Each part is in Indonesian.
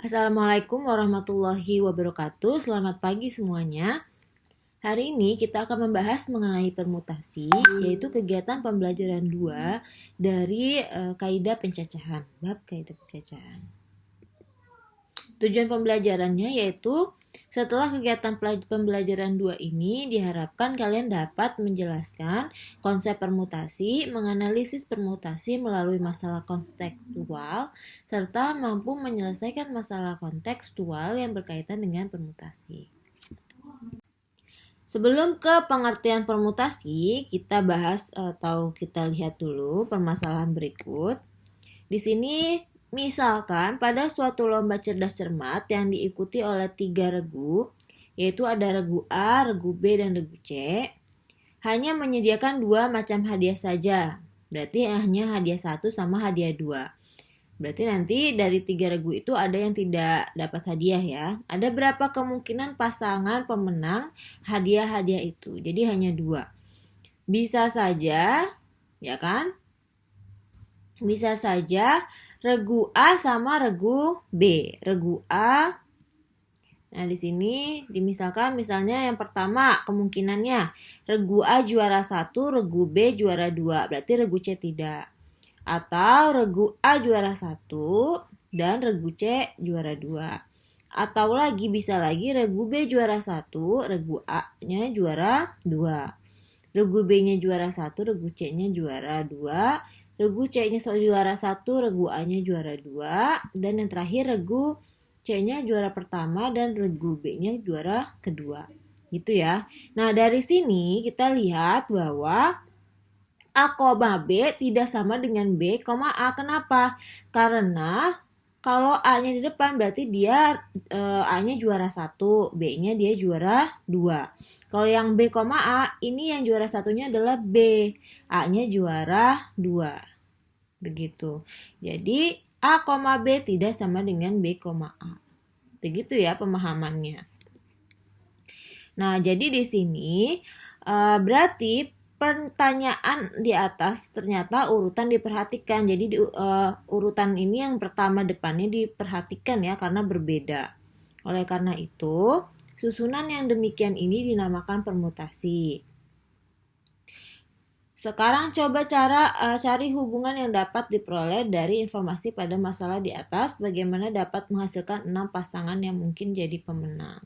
Assalamualaikum warahmatullahi wabarakatuh. Selamat pagi semuanya. Hari ini kita akan membahas mengenai permutasi, yaitu kegiatan pembelajaran 2 dari kaidah pencacahan, bab kaidah pencacahan. Tujuan pembelajarannya yaitu setelah kegiatan pembelajaran 2 ini diharapkan kalian dapat menjelaskan konsep permutasi, menganalisis permutasi melalui masalah kontekstual, serta mampu menyelesaikan masalah kontekstual yang berkaitan dengan permutasi. Sebelum ke pengertian permutasi, kita bahas atau kita lihat dulu permasalahan berikut. Di sini misalkan pada suatu lomba cerdas cermat yang diikuti oleh 3 regu, yaitu ada regu A, regu B, dan regu C, hanya menyediakan 2 macam hadiah saja. Berarti hanya hadiah 1 sama hadiah 2. Berarti nanti dari 3 regu itu ada yang tidak dapat hadiah ya. Ada berapa kemungkinan pasangan pemenang hadiah-hadiah itu? Jadi hanya 2. Bisa saja, ya kan? Bisa saja regu A sama regu B. Regu A. Nah, di sini misalnya yang pertama kemungkinannya regu A juara 1, regu B juara 2. Berarti regu C tidak. Atau regu A juara 1 dan regu C juara 2. Atau bisa lagi regu B juara 1, regu A-nya juara 2. Regu B-nya juara 1, regu C-nya juara 2. Regu C-nya juara 1, regu A-nya juara 2. Dan yang terakhir regu C-nya juara pertama dan regu B-nya juara kedua. Gitu ya. Nah, dari sini kita lihat bahwa A, B tidak sama dengan B, A. Kenapa? Karena kalau A-nya di depan berarti dia A-nya juara 1, B-nya dia juara 2. Kalau yang B, A, ini yang juara satunya adalah B, A-nya juara 2. Begitu. Jadi A, B tidak sama dengan B, A. Begitu ya pemahamannya. Nah, jadi di sini berarti pertanyaan di atas ternyata urutan diperhatikan. Jadi urutan ini yang pertama depannya diperhatikan ya karena berbeda. Oleh karena itu, susunan yang demikian ini dinamakan permutasi. Sekarang coba cari hubungan yang dapat diperoleh dari informasi pada masalah di atas, bagaimana dapat menghasilkan 6 pasangan yang mungkin jadi pemenang.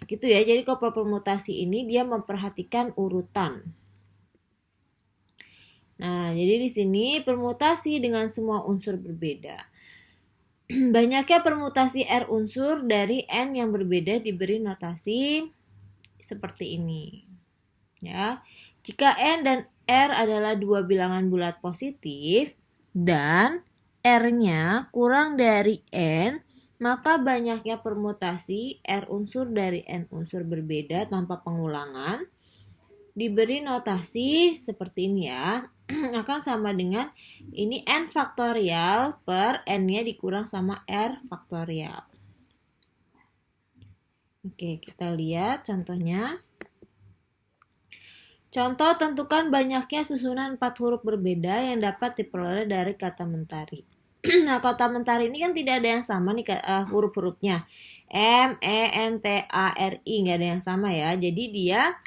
Gitu ya. Jadi kalau permutasi ini dia memperhatikan urutan. Nah, jadi di sini permutasi dengan semua unsur berbeda. Banyaknya permutasi R unsur dari N yang berbeda diberi notasi seperti ini. Ya. Jika N dan R adalah 2 bilangan bulat positif dan R-nya kurang dari N, maka banyaknya permutasi R unsur dari N unsur berbeda tanpa pengulangan diberi notasi seperti ini ya. Akan sama dengan ini N faktorial per N-nya dikurang sama R faktorial. Oke, kita lihat contohnya. Contoh, tentukan banyaknya susunan 4 huruf berbeda yang dapat diperoleh dari kata mentari. Nah, kata mentari ini kan tidak ada yang sama nih huruf-hurufnya. M, E, N, T, A, R, I nggak ada yang sama ya. Jadi dia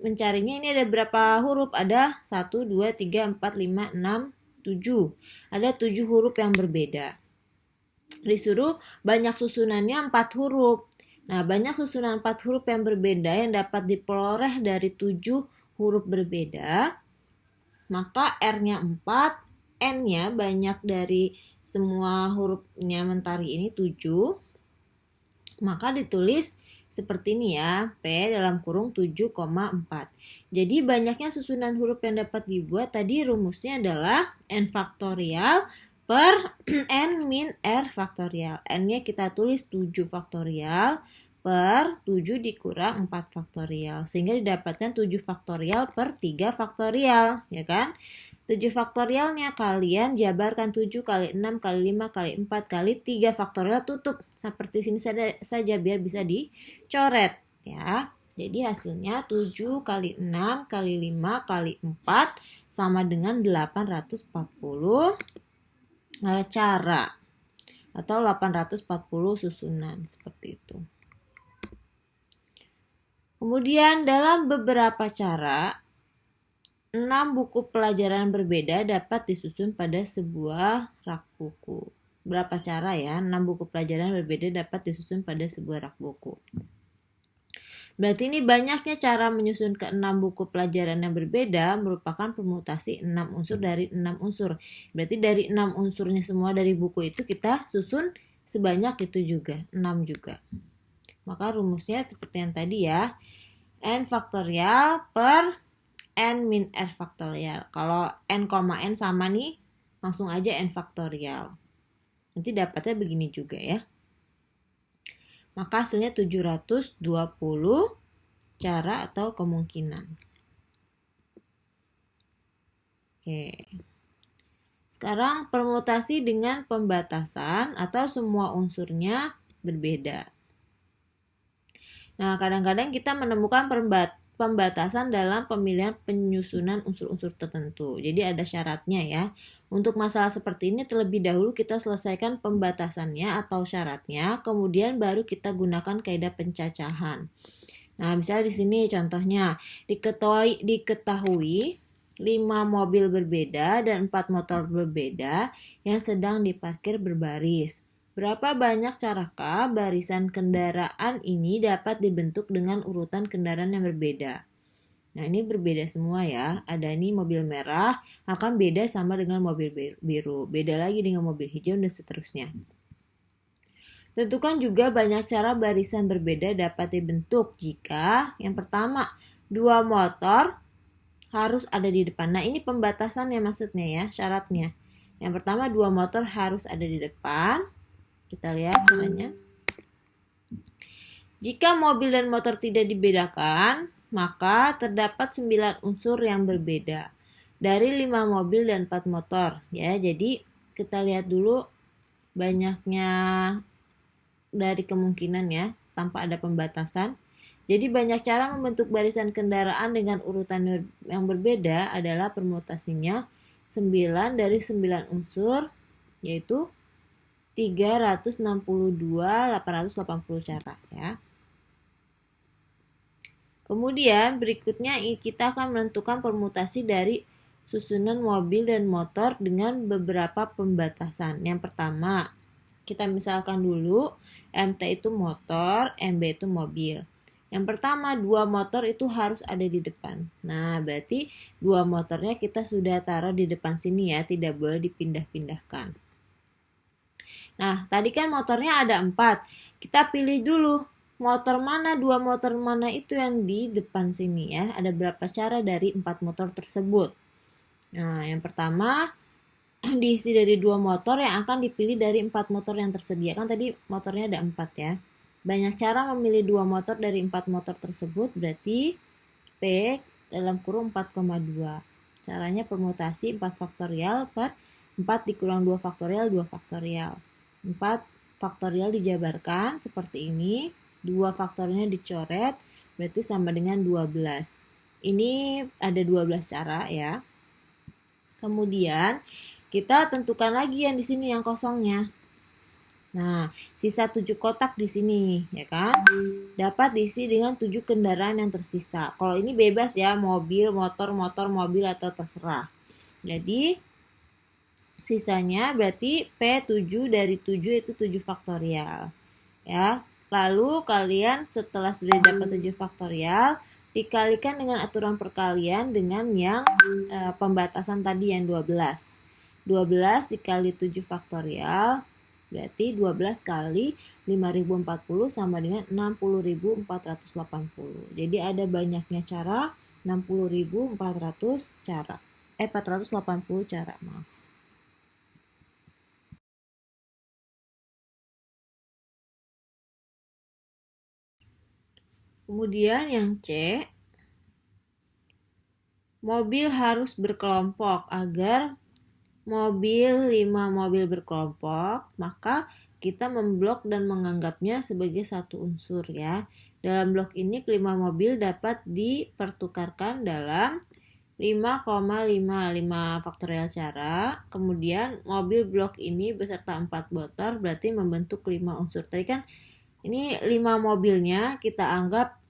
mencarinya ini ada berapa huruf? Ada 1, 2, 3, 4, 5, 6, 7. Ada 7 huruf yang berbeda. Disuruh banyak susunannya 4 huruf. Nah, banyak susunan 4 huruf yang berbeda yang dapat diperoleh dari 7 huruf berbeda. Maka R-nya 4, N-nya banyak dari semua hurufnya mentari ini 7. Maka ditulis seperti ini ya, P dalam kurung 7,4. Jadi banyaknya susunan huruf yang dapat dibuat tadi rumusnya adalah N faktorial per N min R faktorial. N-nya kita tulis 7 faktorial per 7 dikurang 4 faktorial. Sehingga didapatkan 7 faktorial per 3 faktorial, ya kan? 7 faktorialnya kalian jabarkan 7 kali 6 kali 5 kali 4 kali 3 faktorial tutup. Seperti sini saja biar bisa dicoret ya. Jadi hasilnya 7 kali 6 kali 5 kali 4 sama dengan 840 cara. atau 840 susunan seperti itu. Kemudian dalam beberapa cara 6 buku pelajaran berbeda dapat disusun pada sebuah rak buku. Berapa cara ya? 6 buku pelajaran berbeda dapat disusun pada sebuah rak buku. Berarti ini banyaknya cara menyusun ke 6 buku pelajaran yang berbeda merupakan permutasi 6 unsur dari 6 unsur. Berarti dari 6 unsurnya semua dari buku itu kita susun sebanyak itu juga, 6 juga. Maka rumusnya seperti yang tadi ya, n faktorial per n min r faktorial. Kalau n, n sama nih, langsung aja n faktorial. Nanti dapatnya begini juga ya. Maka hasilnya 720 cara atau kemungkinan. Oke. Sekarang permutasi dengan pembatasan atau semua unsurnya berbeda. Nah, kadang-kadang kita menemukan pembatasan dalam pemilihan penyusunan unsur-unsur tertentu. Jadi ada syaratnya ya. Untuk masalah seperti ini terlebih dahulu kita selesaikan pembatasannya atau syaratnya, kemudian baru kita gunakan kaidah pencacahan. Nah, misalnya di sini contohnya diketahui 5 mobil berbeda dan 4 motor berbeda yang sedang diparkir berbaris. Berapa banyak carakah barisan kendaraan ini dapat dibentuk dengan urutan kendaraan yang berbeda? Nah, ini berbeda semua ya. Ada ini mobil merah akan beda sama dengan mobil biru. Beda lagi dengan mobil hijau dan seterusnya. Tentukan juga banyak cara barisan berbeda dapat dibentuk jika yang pertama 2 motor harus ada di depan. Nah, ini pembatasannya maksudnya ya, syaratnya. Yang pertama 2 motor harus ada di depan. Kita lihat caranya. Jika mobil dan motor tidak dibedakan, maka terdapat 9 unsur yang berbeda dari 5 mobil dan 4 motor ya. Jadi kita lihat dulu banyaknya dari kemungkinan ya, tanpa ada pembatasan. Jadi banyak cara membentuk barisan kendaraan dengan urutan yang berbeda adalah permutasinya 9 dari 9 unsur, yaitu 362.880 cara ya. Kemudian berikutnya kita akan menentukan permutasi dari susunan mobil dan motor dengan beberapa pembatasan. Yang pertama, kita misalkan dulu MT itu motor, MB itu mobil. Yang pertama 2 motor itu harus ada di depan. Nah, berarti 2 motornya kita sudah taruh di depan sini ya, tidak boleh dipindah-pindahkan. Nah, tadi kan motornya ada 4. Kita pilih dulu motor mana, 2 motor mana itu yang di depan sini ya. Ada berapa cara dari 4 motor tersebut. Nah, yang pertama diisi dari 2 motor yang akan dipilih dari 4 motor yang tersedia. Kan tadi motornya ada 4 ya. Banyak cara memilih 2 motor dari 4 motor tersebut, berarti P dalam kurung 4,2. Caranya permutasi 4 faktorial per 4 dikurang 2 faktorial, 2 faktorial. 4 faktorial dijabarkan seperti ini. 2 faktornya dicoret, berarti sama dengan 12. Ini ada 12 cara ya. Kemudian kita tentukan lagi yang di sini yang kosongnya. Nah, sisa 7 kotak di sini ya kan. Dapat diisi dengan 7 kendaraan yang tersisa. Kalau ini bebas ya, mobil, motor, mobil atau terserah. Jadi sisanya berarti P7 dari 7 itu 7 faktorial. Ya. Lalu kalian setelah sudah dapat 7 faktorial, dikalikan dengan aturan perkalian dengan yang pembatasan tadi yang 12. 12 dikali 7 faktorial, berarti 12 kali 5040 sama dengan 60.480. Jadi ada banyaknya cara, 60.400 cara. 480 cara, maaf. Kemudian yang C, mobil harus berkelompok. Agar 5 mobil berkelompok, maka kita memblok dan menganggapnya sebagai satu unsur ya. Dalam blok ini kelima mobil dapat dipertukarkan dalam 5,5 faktorial cara. Kemudian mobil blok ini beserta 4 motor berarti membentuk 5 unsur. Tadi kan ini 5 mobilnya kita anggap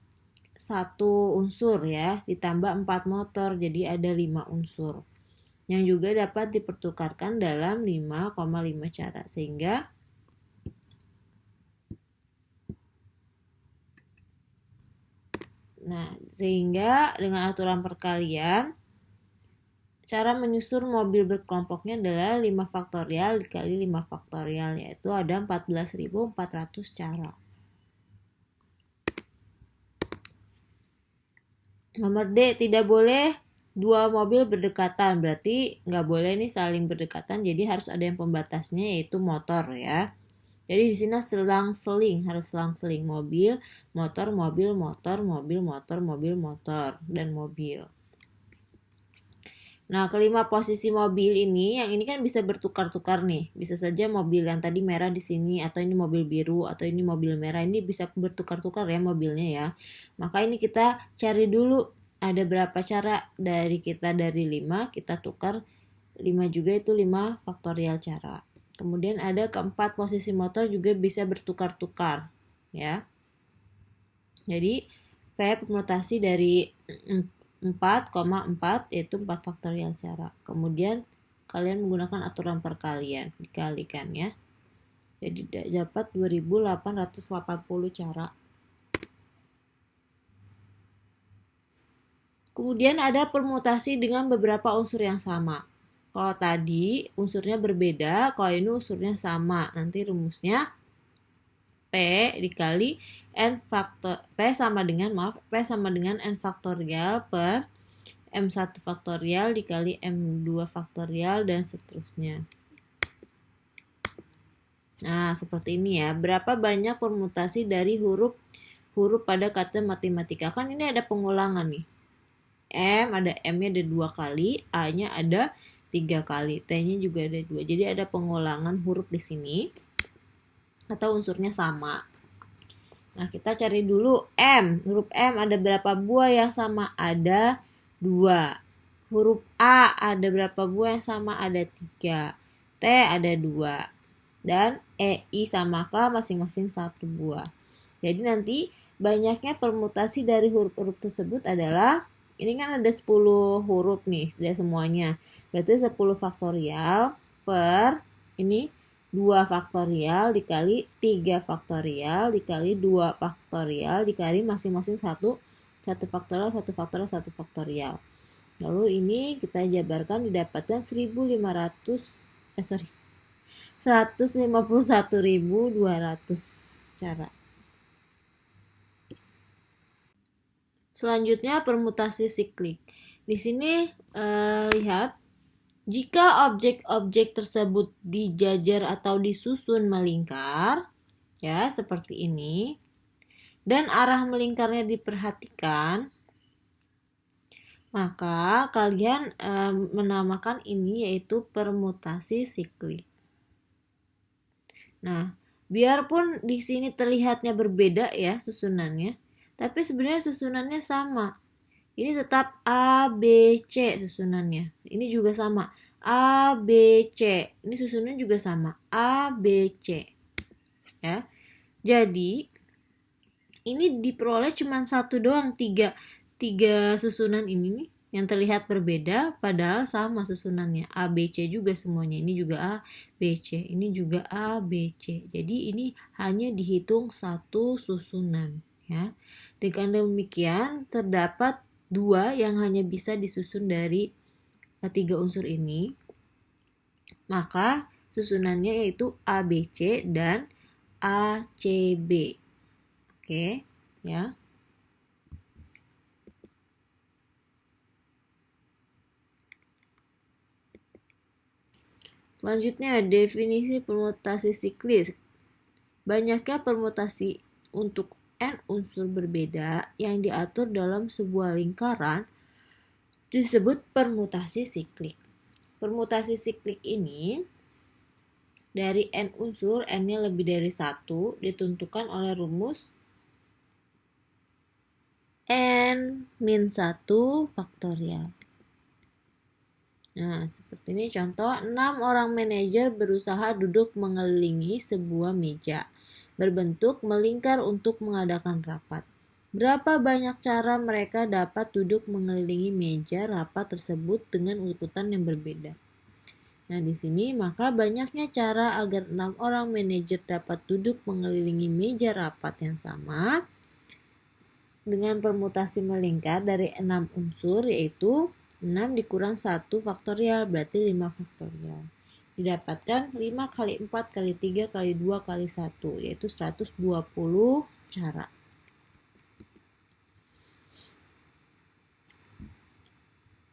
satu unsur ya, ditambah 4 motor jadi ada 5 unsur yang juga dapat dipertukarkan dalam 5,5 cara, sehingga dengan aturan perkalian cara menyusun mobil berkelompoknya adalah 5 faktorial dikali 5 faktorial, yaitu ada 14.400 cara. Nomor D, tidak boleh dua mobil berdekatan, berarti nggak boleh nih saling berdekatan, jadi harus ada yang pembatasnya yaitu motor ya. Jadi di sini selang-seling, harus selang-seling mobil, motor, mobil, motor, mobil, motor, mobil, motor, dan mobil. Nah, kelima posisi mobil ini, yang ini kan bisa bertukar-tukar nih. Bisa saja mobil yang tadi merah di sini, atau ini mobil biru, atau ini mobil merah. Ini bisa bertukar-tukar ya mobilnya ya. Maka ini kita cari dulu ada berapa cara dari 5, kita tukar 5 juga itu 5 faktorial cara. Kemudian ada keempat posisi motor juga bisa bertukar-tukar ya. Jadi P permutasi dari 4,4 yaitu 4 faktorial cara. Kemudian kalian menggunakan aturan perkalian, dikalikan ya. Jadi dapat 2880 cara. Kemudian ada permutasi dengan beberapa unsur yang sama. Kalau tadi unsurnya berbeda, kalau ini unsurnya sama. Nanti rumusnya P dikali N faktor P sama dengan N faktorial per M1 faktorial dikali M2 faktorial dan seterusnya. Nah, seperti ini ya. Berapa banyak permutasi dari huruf pada kata matematika? Kan ini ada pengulangan nih. Ada M-nya ada 2 kali, A-nya ada 3 kali, T-nya juga ada 2. Jadi ada pengulangan huruf di sini atau unsurnya sama. Nah, kita cari dulu M. Huruf M ada berapa buah yang sama? Ada 2. Huruf A ada berapa buah yang sama? Ada 3. T ada 2. Dan E, I sama K masing-masing 1 buah. Jadi nanti banyaknya permutasi dari huruf-huruf tersebut adalah, ini kan ada 10 huruf nih, sudah semuanya. Berarti 10 faktorial per ini 2 faktorial dikali 3 faktorial dikali 2 faktorial dikali masing-masing 1 faktorial, 1 faktorial, 1 faktorial. Lalu ini kita jabarkan didapatkan 151.200 cara. Selanjutnya permutasi siklik. Di sini lihat, jika objek-objek tersebut dijajar atau disusun melingkar, ya seperti ini, dan arah melingkarnya diperhatikan, maka kalian menamakan ini yaitu permutasi siklik. Nah, biarpun di sini terlihatnya berbeda ya susunannya, tapi sebenarnya susunannya sama. Ini tetap A, B, C susunannya. Ini juga sama. A, B, C. Ini susunannya juga sama. A, B, C. Ya. Jadi, ini diperoleh cuma satu doang. Tiga susunan ini nih yang terlihat berbeda padahal sama susunannya. A, B, C juga semuanya. Ini juga A, B, C. Ini juga A, B, C. Jadi ini hanya dihitung satu susunan ya. Dengan demikian terdapat 2 yang hanya bisa disusun dari 3 unsur ini. Maka susunannya yaitu ABC dan ACB. Oke, ya. Selanjutnya definisi permutasi siklis. Banyaknya permutasi untuk N unsur berbeda yang diatur dalam sebuah lingkaran disebut permutasi siklik. Permutasi siklik ini dari N unsur, N-nya lebih dari 1, ditentukan oleh rumus N-1 faktorial. Nah, seperti ini contoh, 6 orang manajer berusaha duduk mengelilingi sebuah meja, berbentuk melingkar untuk mengadakan rapat. Berapa banyak cara mereka dapat duduk mengelilingi meja rapat tersebut dengan urutan yang berbeda? Nah, di sini maka banyaknya cara agar 6 orang manajer dapat duduk mengelilingi meja rapat yang sama dengan permutasi melingkar dari 6 unsur, yaitu 6 dikurang 1 faktorial berarti 5 faktorial. Didapatkan 5 kali 4 kali 3 kali 2 kali 1, yaitu 120 cara.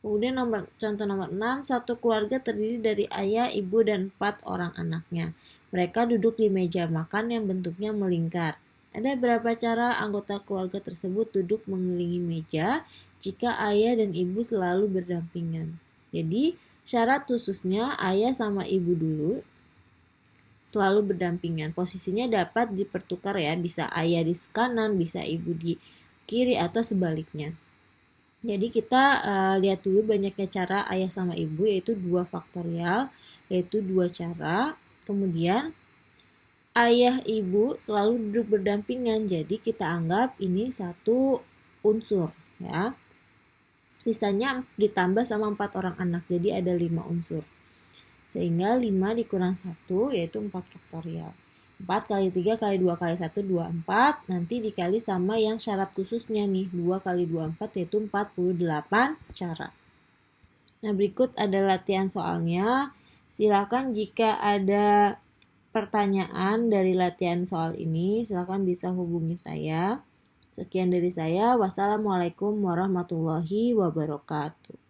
Kemudian contoh nomor 6, satu keluarga terdiri dari ayah, ibu, dan 4 orang anaknya. Mereka duduk di meja makan yang bentuknya melingkar. Ada berapa cara anggota keluarga tersebut duduk mengelilingi meja jika ayah dan ibu selalu berdampingan? Jadi, syarat khususnya ayah sama ibu dulu selalu berdampingan. Posisinya dapat dipertukar ya, bisa ayah di kanan, bisa ibu di kiri, atau sebaliknya. Jadi kita lihat dulu banyaknya cara ayah sama ibu, yaitu 2 faktorial, yaitu 2 cara. Kemudian ayah ibu selalu duduk berdampingan, jadi kita anggap ini 1 unsur ya. Sisanya ditambah sama 4 orang anak, jadi ada 5 unsur. Sehingga 5 dikurang 1 yaitu 4 faktorial. 4 kali 3 kali 2 kali 1, 24. Nanti dikali sama yang syarat khususnya nih, 2 kali 24 yaitu 48 cara. Nah, berikut ada latihan soalnya. Silakan jika ada pertanyaan dari latihan soal ini, silakan bisa hubungi saya. Sekian dari saya. Wassalamualaikum warahmatullahi wabarakatuh.